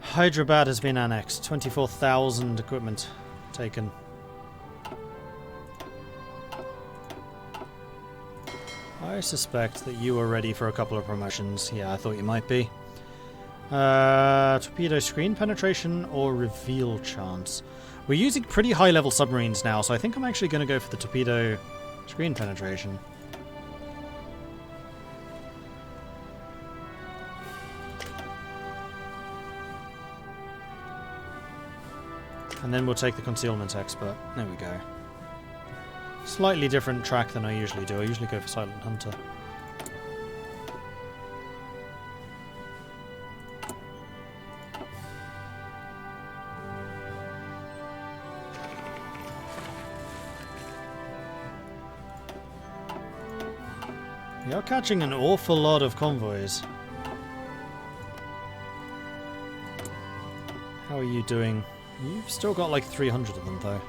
Hyderabad has been annexed. 24,000 equipment taken. I suspect that you are ready for a couple of promotions. Yeah, I thought you might be. Torpedo screen penetration or reveal chance. We're using pretty high level submarines now, so I think I'm actually going to go for the torpedo screen penetration. And then we'll take the concealment expert. There we go. Slightly different track than I usually do. I usually go for Silent Hunter. We are catching an awful lot of convoys. How are you doing? You've still got like 300 of them though.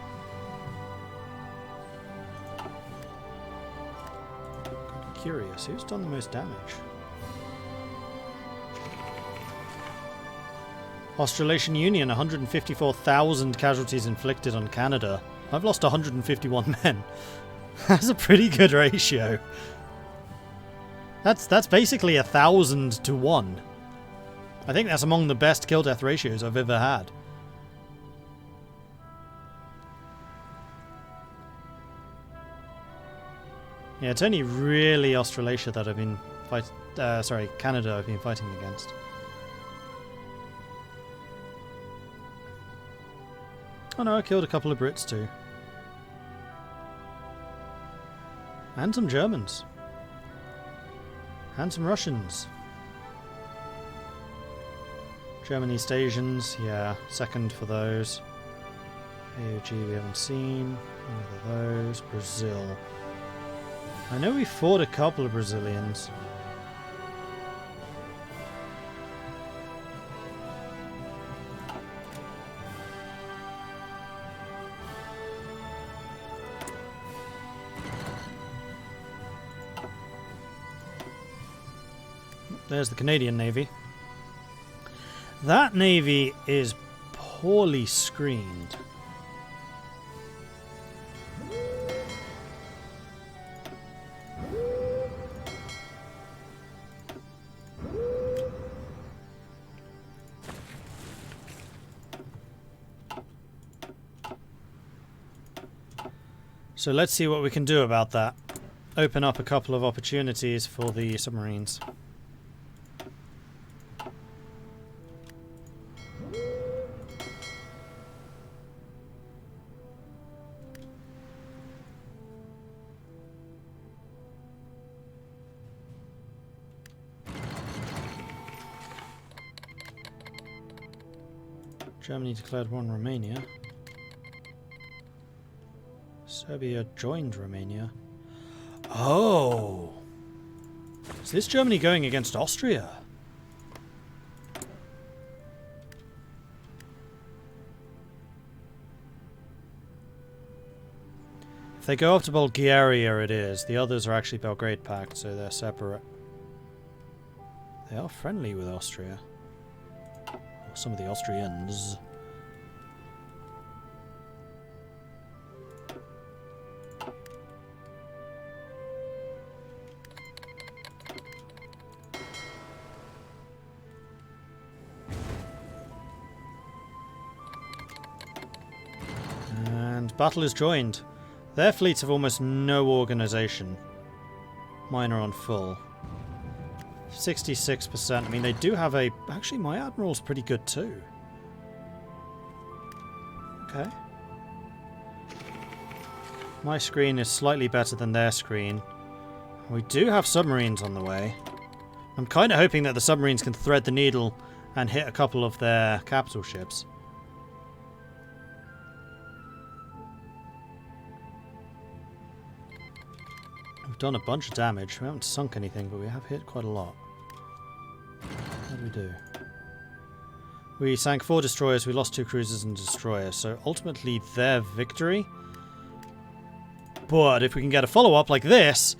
I'm curious, who's done the most damage? Australasian Union, 154,000 casualties inflicted on Canada. I've lost 151 men. That's a pretty good ratio. That's basically 1,000 to 1. I think that's among the best kill-death ratios I've ever had. Yeah, it's only really Australasia that I've been Canada I've been fighting against. Oh no, I killed a couple of Brits too. And some Germans. And some Russians. German East Asians, yeah, second for those. AOG we haven't seen. None of those. Brazil. I know we fought a couple of Brazilians. There's the Canadian Navy. That navy is poorly screened. So let's see what we can do about that. Open up a couple of opportunities for the submarines. Germany declared war on Romania. Serbia joined Romania. Oh! Is this Germany going against Austria? If they go up to Bulgaria, it is. The others are actually Belgrade Pact, so they're separate. They are friendly with Austria. Or some of the Austrians. Battle is joined. Their fleets have almost no organisation. Mine are on full. 66%. I mean, they do have a... Actually, my Admiral's pretty good too. Okay. My screen is slightly better than their screen. We do have submarines on the way. I'm kind of hoping that the submarines can thread the needle and hit a couple of their capital ships. We've done a bunch of damage. We haven't sunk anything, but we have hit quite a lot. What do we do? We sank 4 destroyers, we lost 2 cruisers and destroyers, so ultimately their victory. But if we can get a follow-up like this,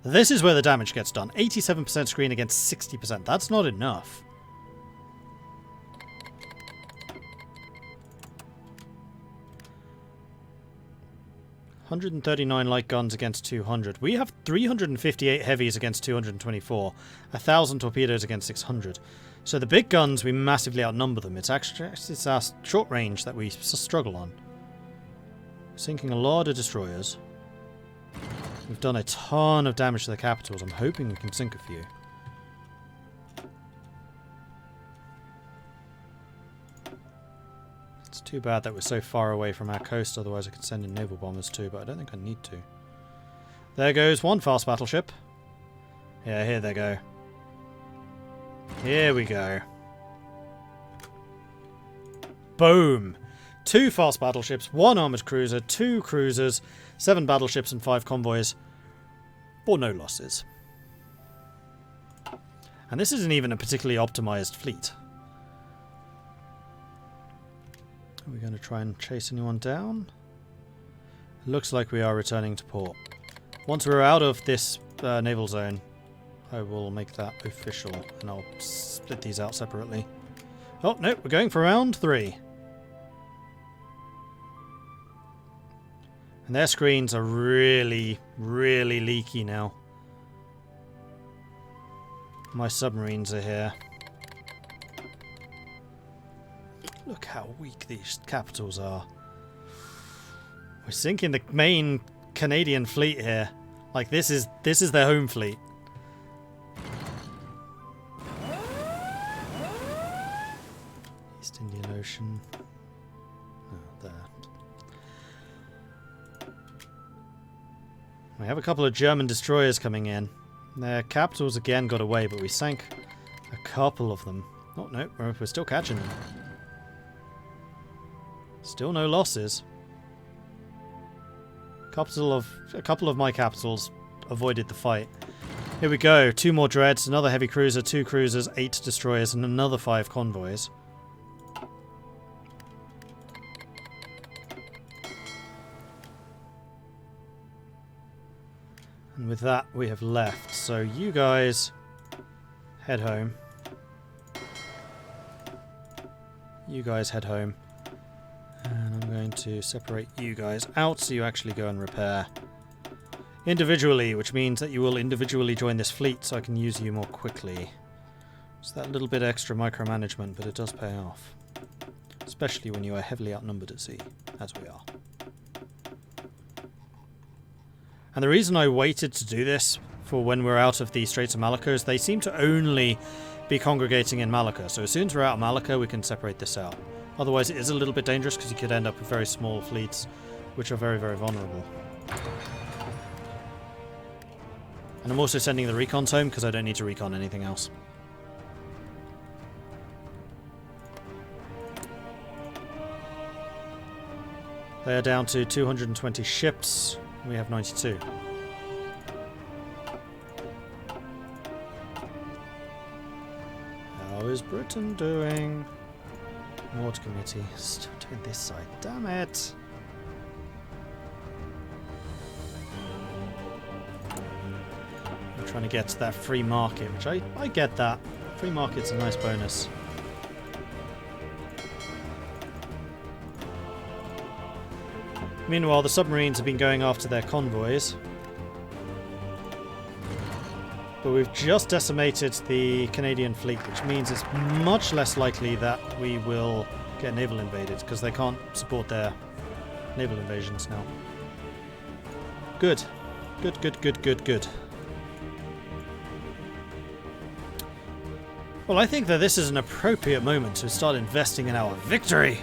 this is where the damage gets done. 87% screen against 60%. That's not enough. 139 light guns against 200. We have 358 heavies against 224. 1,000 torpedoes against 600. So the big guns, we massively outnumber them. It's actually it's our short range that we struggle on. Sinking a lot of destroyers. We've done a ton of damage to the capitals. I'm hoping we can sink a few. It's too bad that we're so far away from our coast, otherwise I could send in naval bombers too, but I don't think I need to. There goes one fast battleship. Yeah, here they go. Here we go. Boom! 2 fast battleships, 1 armoured cruiser, 2 cruisers, 7 battleships and 5 convoys. For no losses. And this isn't even a particularly optimised fleet. Are we going to try and chase anyone down? Looks like we are returning to port. Once we're out of this naval zone, I will make that official, and I'll split these out separately. Oh, no, we're going for round 3. And their screens are really, really leaky now. My submarines are here. Look how weak these capitals are. We're sinking the main Canadian fleet here. Like this is their home fleet. East Indian Ocean. Oh, there. We have a couple of German destroyers coming in. Their capitals again got away, but we sank a couple of them. Oh no, we're still catching them. Still no losses. A couple of my capitals avoided the fight. Here we go. 2 more dreads, another heavy cruiser, 2 cruisers, 8 destroyers, and another 5 convoys. And with that, we have left. So you guys head home. You guys head home. And I'm going to separate you guys out so you actually go and repair individually, which means that you will individually join this fleet so I can use you more quickly. It's that little bit extra micromanagement, but it does pay off. Especially when you are heavily outnumbered at sea, as we are. And the reason I waited to do this for when we're out of the Straits of Malacca is they seem to only be congregating in Malacca. So as soon as we're out of Malacca, we can separate this out. Otherwise it is a little bit dangerous because you could end up with very small fleets, which are very, very vulnerable. And I'm also sending the recons home because I don't need to recon anything else. They are down to 220 ships. We have 92. How is Britain doing? Mord committee. Still doing this side. Damn it! I'm trying to get to that free market, which I get that. Free market's a nice bonus. Meanwhile, the submarines have been going after their convoys. But we've just decimated the Canadian fleet, which means it's much less likely that we will get naval invaded, because they can't support their naval invasions now. Good. Good, good, good, good, good. Well, I think that this is an appropriate moment to start investing in our victory.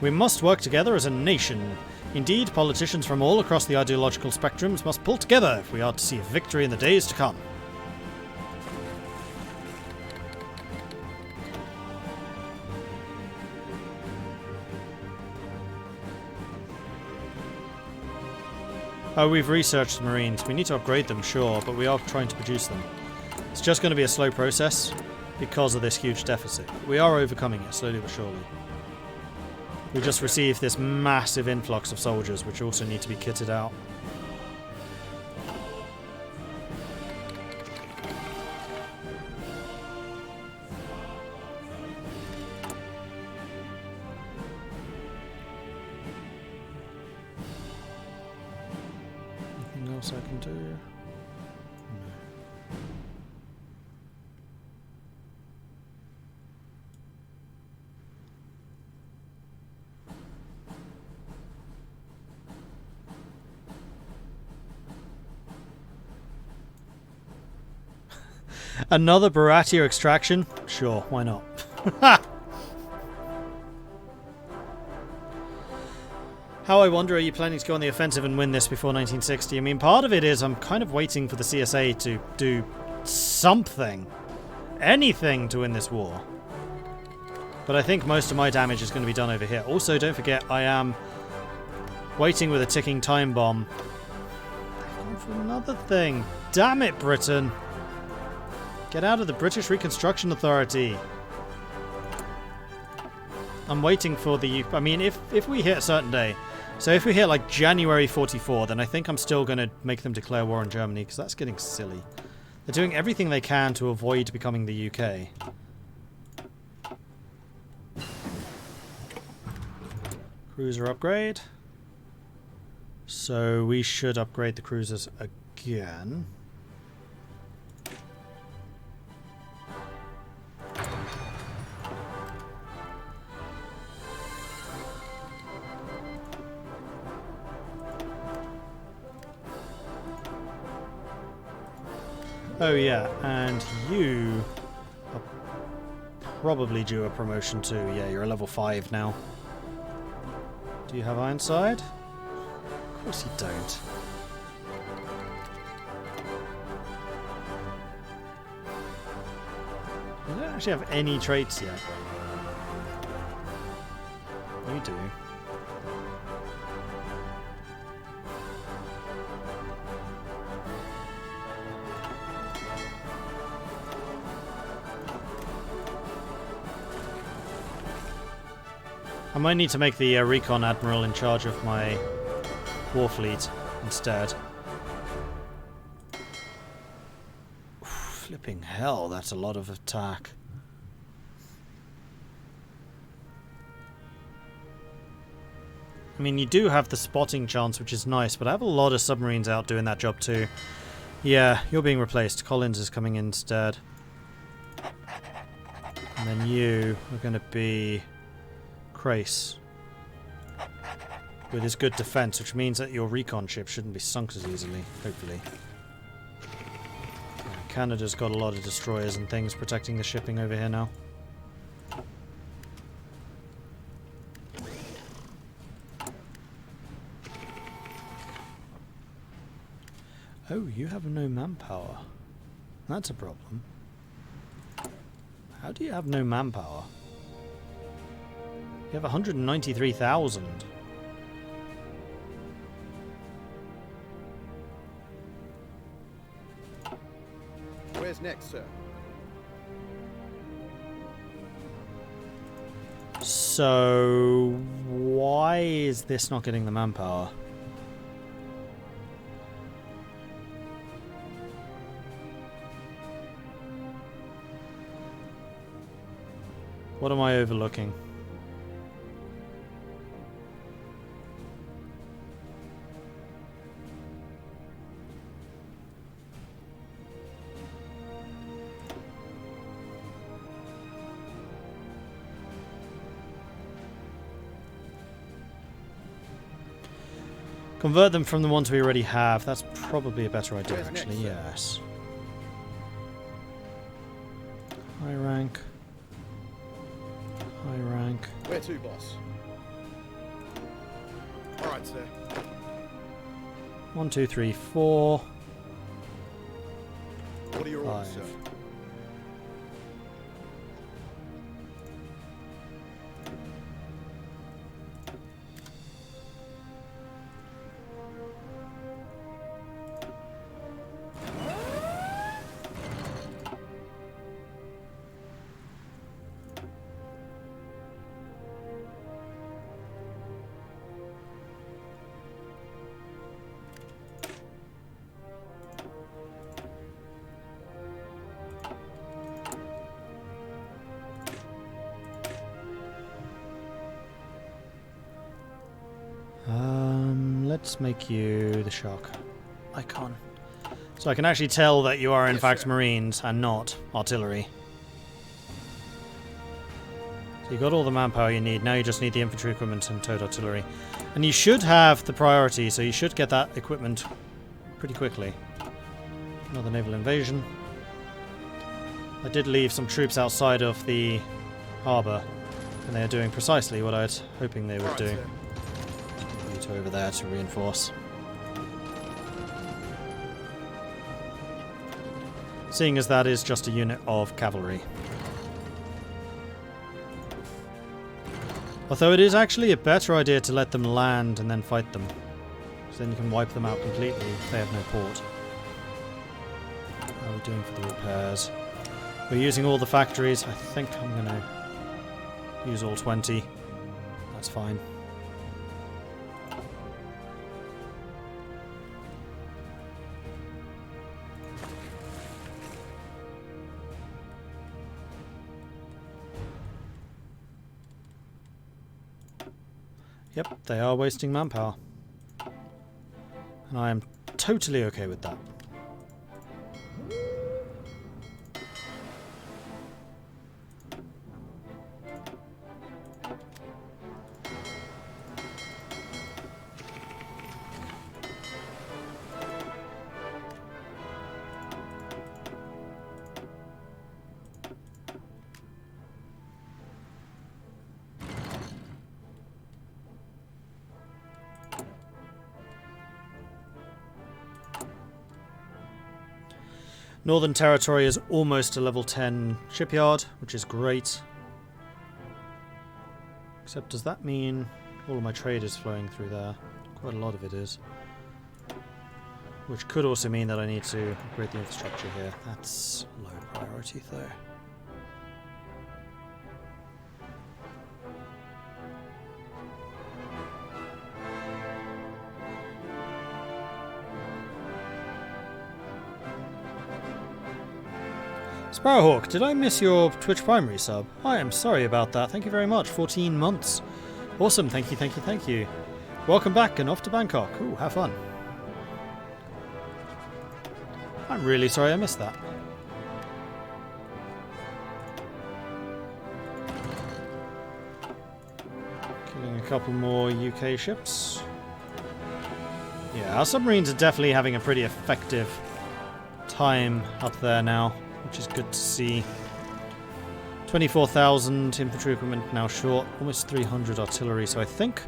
We must work together as a nation. Indeed, politicians from all across the ideological spectrums must pull together if we are to see a victory in the days to come. Oh, we've researched the Marines. We need to upgrade them, sure, but we are trying to produce them. It's just going to be a slow process because of this huge deficit. We are overcoming it, slowly but surely. We just received this massive influx of soldiers, which also need to be kitted out. else I can do? No. Another Baratia extraction? Sure, why not? How, I wonder, are you planning to go on the offensive and win this before 1960? I mean, part of it is I'm kind of waiting for the CSA to do something. Anything to win this war. But I think most of my damage is going to be done over here. Also, don't forget, I am waiting with a ticking time bomb. They've gone for another thing. Damn it, Britain! Get out of the British Reconstruction Authority. I'm waiting for the... I mean, if we hit a certain day... So if we hit, like, January 44, then I think I'm still going to make them declare war on Germany, because that's getting silly. They're doing everything they can to avoid becoming the UK. Cruiser upgrade. So we should upgrade the cruisers again. Oh yeah, and you are probably due a promotion too. Yeah, you're a level 5 now. Do you have Ironside? Of course you don't. You don't actually have any traits yet. You do. I might need to make the Recon Admiral in charge of my war fleet instead. Oof, flipping hell, that's a lot of attack. I mean, you do have the spotting chance, which is nice, but I have a lot of submarines out doing that job too. Yeah, you're being replaced. Collins is coming in instead. And then you are going to be... Crace. With his good defense, which means that your recon ship shouldn't be sunk as easily, hopefully. Yeah, Canada's got a lot of destroyers and things protecting the shipping over here now. Oh, you have no manpower. That's a problem. How do you have no manpower? You have 193,000. Where's next, sir? So, why is this not getting the manpower? What am I overlooking? Convert them from the ones we already have. That's probably a better idea, actually. Yes. High rank. High rank. Where to, boss? All right, sir. 1, 2, 3, 4. What are your orders, sir? Let's make you the shark. icon. So I can actually tell that you are in Yes, fact sir. Marines and not artillery. So you got all the manpower you need. Now you just need the infantry equipment and towed artillery. And you should have the priority, so you should get that equipment pretty quickly. Another naval invasion. I did leave some troops outside of the harbour, and they are doing precisely what I was hoping they would Right, do. sir. Move over there to reinforce. Seeing as that is just a unit of cavalry. Although it is actually a better idea to let them land and then fight them. Because then you can wipe them out completely if they have no port. How are we doing for the repairs? We're using all the factories. I think I'm going to use all 20. That's fine. Yep, they are wasting manpower. And I am totally okay with that. Northern Territory is almost a level 10 shipyard, which is great. Except does that mean all of my trade is flowing through there? Quite a lot of it is. Which could also mean that I need to upgrade the infrastructure here. That's low priority though. Sparrowhawk, did I miss your Twitch primary sub? I am sorry about that. Thank you very much. 14 months. Awesome. Thank you, thank you, thank you. Welcome back and off to Bangkok. Ooh, have fun. I'm really sorry I missed that. Killing a couple more UK ships. Yeah, our submarines are definitely having a pretty effective time up there now, which is good to see. 24,000 infantry equipment now short, almost 300 artillery, so I think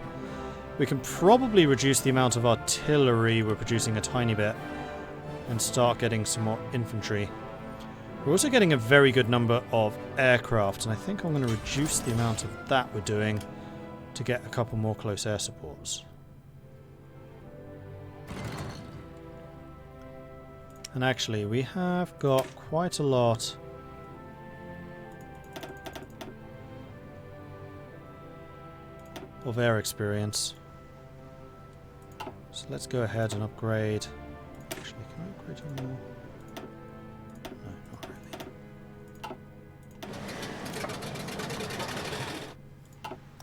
we can probably reduce the amount of artillery we're producing a tiny bit and start getting some more infantry. We're also getting a very good number of aircraft, and I think I'm going to reduce the amount of that we're doing to get a couple more close air supports. And actually, we have got quite a lot of air experience. So let's go ahead and upgrade. Actually, can I upgrade any more? No, not really.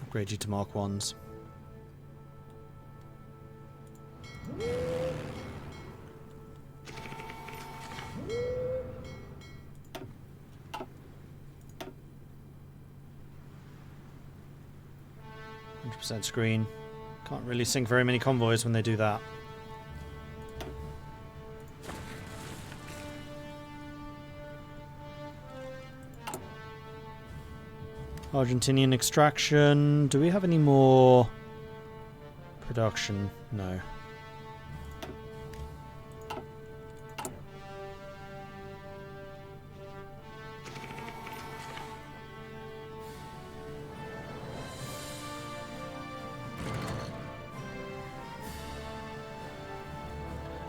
Upgrade you to Mark 1s. Screen. Can't really sink very many convoys when they do that. Argentinian extraction. Do we have any more production? No.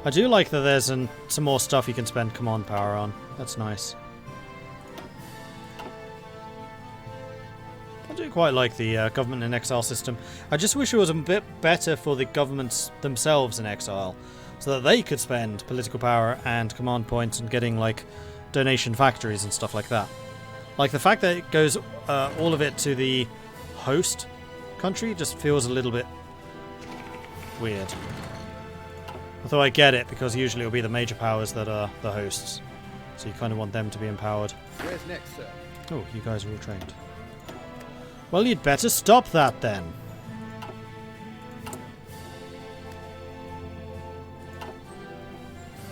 I do like that there's some more stuff you can spend command power on. That's nice. I do quite like the government in exile system. I just wish it was a bit better for the governments themselves in exile, so that they could spend political power and command points on getting like donation factories and stuff like that. Like the fact that it goes all of it to the host country just feels a little bit weird. Although I get it, because usually it'll be the major powers that are the hosts. So you kind of want them to be empowered. Where's next, sir? Oh, you guys are all trained. Well, you'd better stop that then.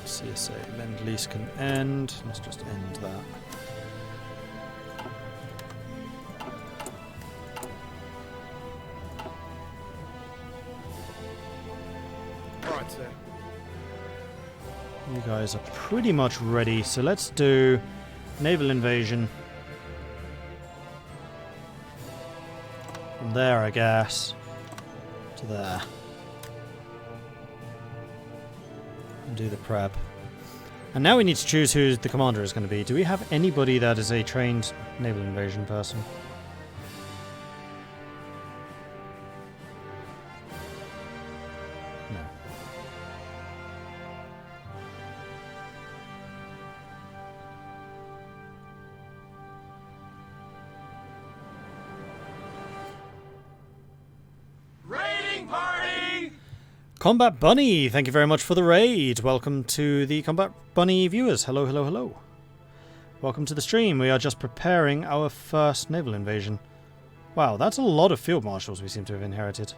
CSA Lend-Lease can end. Let's just end that. Alright, sir. You guys are pretty much ready, so let's do naval invasion. From there, I guess, to there. And do the prep. And now we need to choose who the commander is going to be. Do we have anybody that is a trained naval invasion person? No. Raiding party! Combat Bunny, thank you very much for the raid. Welcome to the Combat Bunny viewers. Hello, hello, hello. Welcome to the stream. We are just preparing our first naval invasion. Wow, that's a lot of field marshals we seem to have inherited.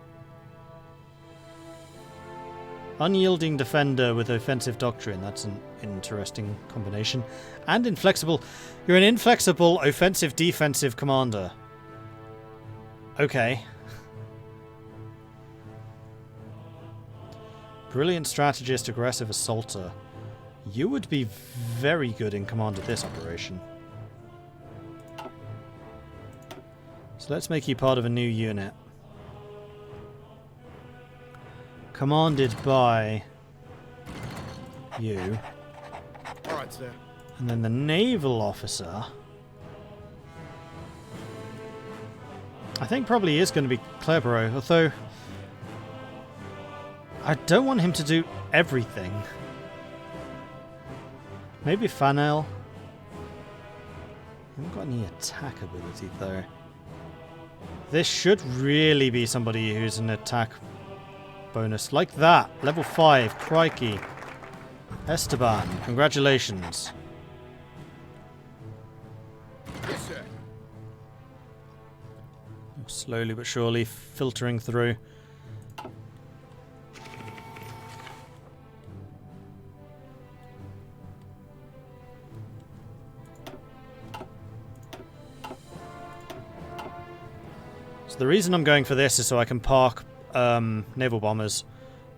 Unyielding defender with offensive doctrine. That's an interesting combination. And inflexible. You're an inflexible offensive defensive commander. Okay. Brilliant strategist, aggressive assaulter. You would be very good in command of this operation. So let's make you part of a new unit. Commanded by you. Alright, sir. And then the naval officer, I think probably is going to be Clerborough, although I don't want him to do everything. Maybe Fanel. I haven't got any attack ability though. This should really be somebody who's an attack bonus like that. Level 5, crikey. Esteban, congratulations. Yes, sir. Slowly but surely filtering through. So the reason I'm going for this is so I can park naval bombers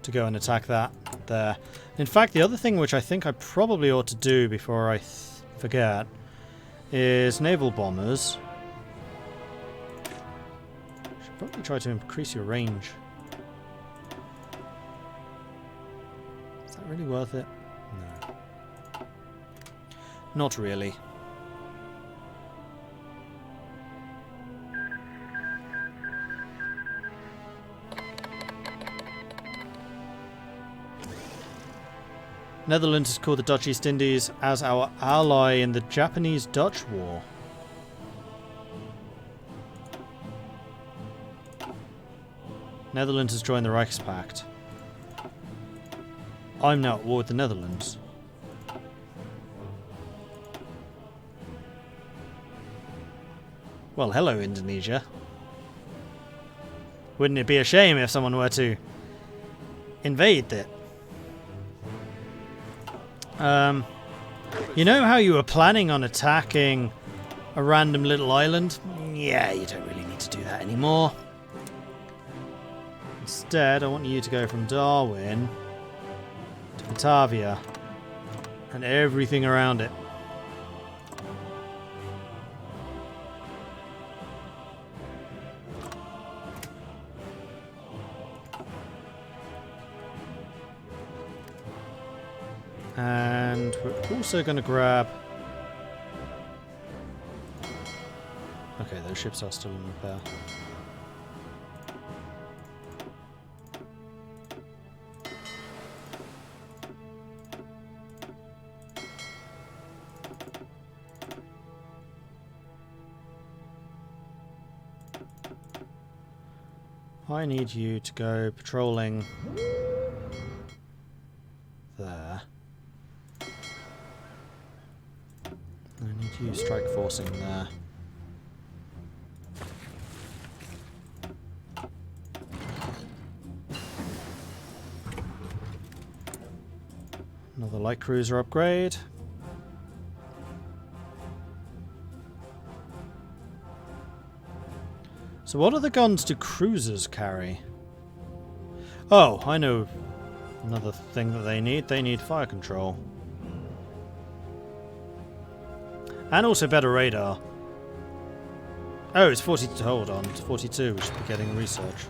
to go and attack that there. In fact, the other thing which I think I probably ought to do before I forget is naval bombers. Should probably try to increase your range. Is that really worth it? No. Not really. Netherlands is called the Dutch East Indies as our ally in the Japanese-Dutch War. Netherlands has joined the Reichspakt. I'm now at war with the Netherlands. Well, hello, Indonesia. Wouldn't it be a shame if someone were to invade it? You know how you were planning on attacking a random little island? Yeah, you don't really need to do that anymore. Instead, I want you to go from Darwin to Batavia and everything around it. And we're also going to grab... Okay, those ships are still in repair. I need you to go patrolling Could use strike forcing there. Another light cruiser upgrade. So what other guns do cruisers carry? Oh, I know another thing that they need. They need fire control. And also better radar. Oh, it's 42. Hold on. It's 42. We should be getting research.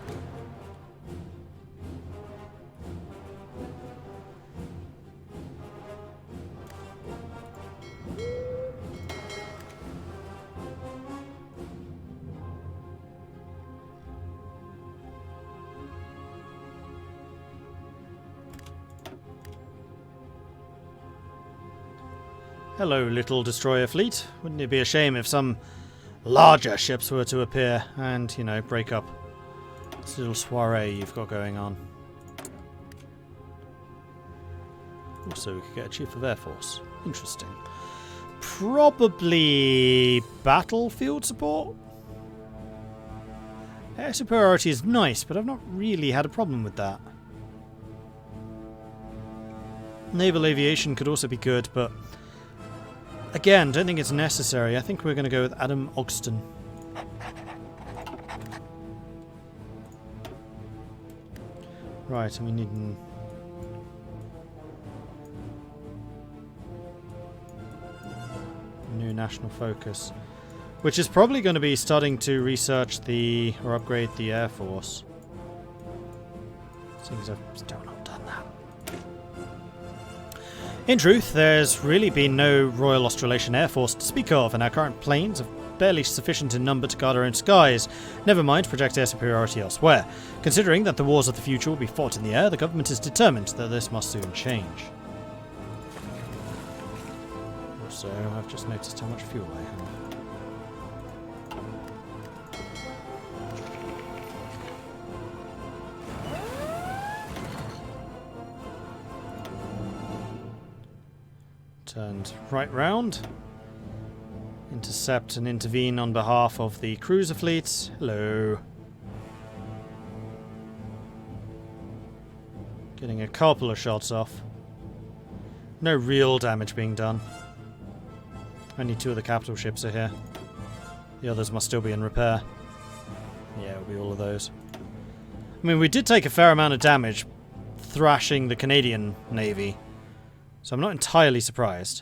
Hello, little destroyer fleet. Wouldn't it be a shame if some larger ships were to appear and, you know, break up this little soiree you've got going on? Also, we could get a Chief of Air Force. Interesting. Probably battlefield support? Air superiority is nice, but I've not really had a problem with that. Naval aviation could also be good, but again, don't think it's necessary. I think we're going to go with Adam Ogston. Right, and we need a new national focus, which is probably going to be starting to research or upgrade the Air Force. Seems I've still not done that. In truth, there's really been no Royal Australasian Air Force to speak of, and our current planes are barely sufficient in number to guard our own skies, never mind project air superiority elsewhere. Considering that the wars of the future will be fought in the air, the government is determined that this must soon change. Also, I've just noticed how much fuel I have. Turned right round. Intercept and intervene on behalf of the cruiser fleets. Hello. Getting a couple of shots off. No real damage being done. Only 2 of the capital ships are here. The others must still be in repair. Yeah, it'll be all of those. I mean, we did take a fair amount of damage thrashing the Canadian Navy. So I'm not entirely surprised.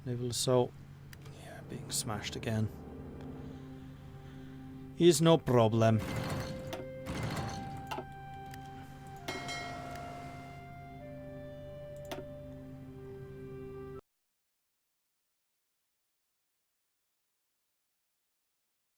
Naval assault. Yeah, being smashed again. Is no problem.